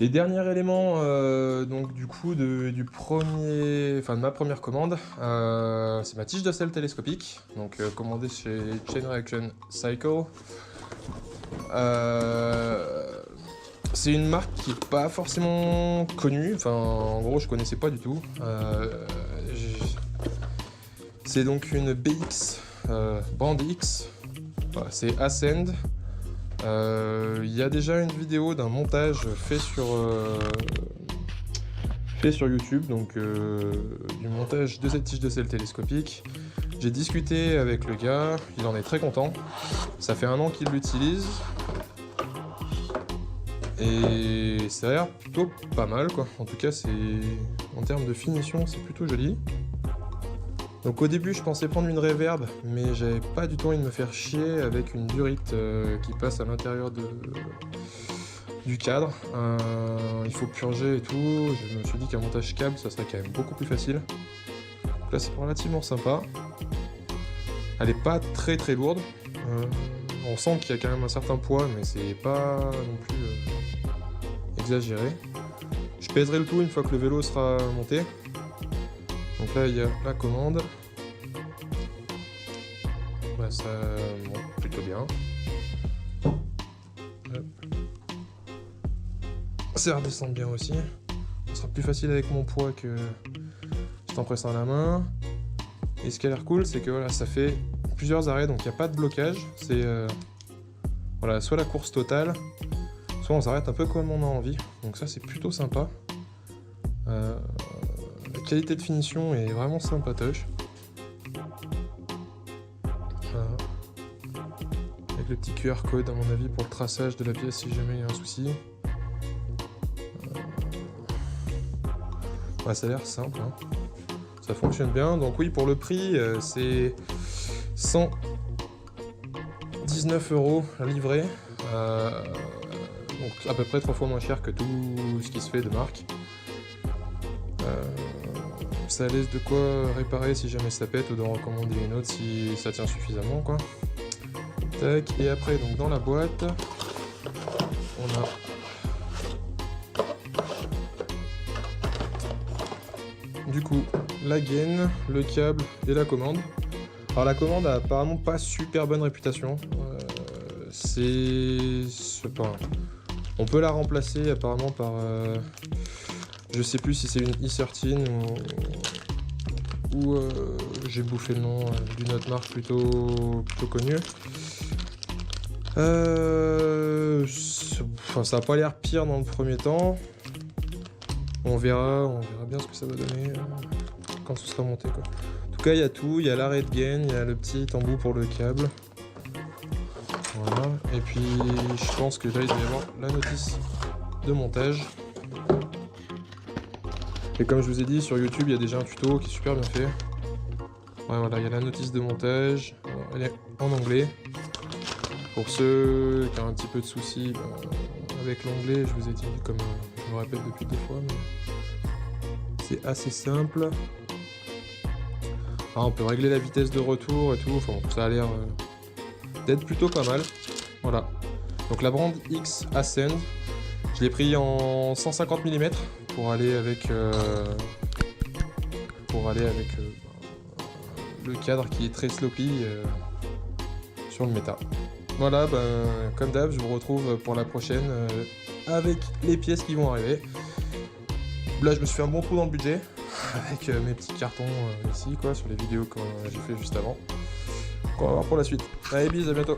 Et dernier élément, donc du coup de ma première commande, c'est ma tige de sel télescopique, donc commandée chez Chain Reaction Cycle. C'est une marque qui est pas forcément connue, enfin en gros je connaissais pas du tout. C'est donc une BX, Band X, voilà, c'est Ascend. Il y a déjà une vidéo d'un montage fait sur YouTube, donc du montage de cette tige de sel télescopique. J'ai discuté avec le gars, il en est très content. Ça fait 1 an qu'il l'utilise. Et ça a l'air plutôt pas mal quoi. En tout cas, en termes de finition, c'est plutôt joli. Donc au début je pensais prendre une reverb, mais j'avais pas du tout envie de me faire chier avec une durite qui passe à l'intérieur du cadre. Il faut purger et tout, je me suis dit qu'un montage câble ça serait quand même beaucoup plus facile. Donc là c'est relativement sympa. Elle est pas très lourde, on sent qu'il y a quand même un certain poids, mais c'est pas non plus exagéré. Je pèserai le tout une fois que le vélo sera monté. Donc là il y a la commande, bah, ça monte plutôt bien. Hop. Ça redescend bien aussi, ce sera plus facile avec mon poids que juste en pressant la main. Et ce qui a l'air cool c'est que voilà, ça fait plusieurs arrêts, donc il n'y a pas de blocage, c'est voilà, soit la course totale, soit on s'arrête un peu comme on a envie, donc ça c'est plutôt sympa. La qualité de finition est vraiment sympatoche. Avec le petit QR code à mon avis pour le traçage de la pièce si jamais il y a un souci. Ouais, ça a l'air simple, hein. Ça fonctionne bien. Donc oui, pour le prix, c'est 119 € livré. Donc à peu près 3 fois moins cher que tout ce qui se fait de marque. Ça laisse de quoi réparer si jamais ça pète ou d'en recommander une autre si ça tient suffisamment quoi. Tac, et après donc dans la boîte on a du coup la gaine, le câble et la commande. Alors la commande a apparemment pas super bonne réputation. On peut la remplacer apparemment par je sais plus si c'est une E13 ou j'ai bouffé le nom d'une autre marque plutôt connue. Ça a pas l'air pire dans le premier temps. On verra bien ce que ça va donner quand ce sera monté quoi. En tout cas il y a tout, il y a l'arrêt de gaine, il y a le petit embout pour le câble. Voilà, et puis je pense que là il doit y avoir la notice de montage. Et comme je vous ai dit, sur YouTube, il y a déjà un tuto qui est super bien fait. Ouais, voilà, il y a la notice de montage. Alors, elle est en anglais. Pour ceux qui ont un petit peu de soucis avec l'anglais, je vous ai dit, comme je me répète depuis 2 fois, mais c'est assez simple. Alors, on peut régler la vitesse de retour et tout. Enfin, ça a l'air d'être plutôt pas mal. Voilà. Donc la Band X Ascend, je l'ai pris en 150 mm. Pour aller avec le cadre qui est très sloppy sur le méta. Voilà, comme d'hab, je vous retrouve pour la prochaine avec les pièces qui vont arriver. Là, je me suis fait un bon trou dans le budget avec mes petits cartons ici, quoi, sur les vidéos que j'ai fait juste avant. Donc, on va voir pour la suite. Allez, bis, à bientôt.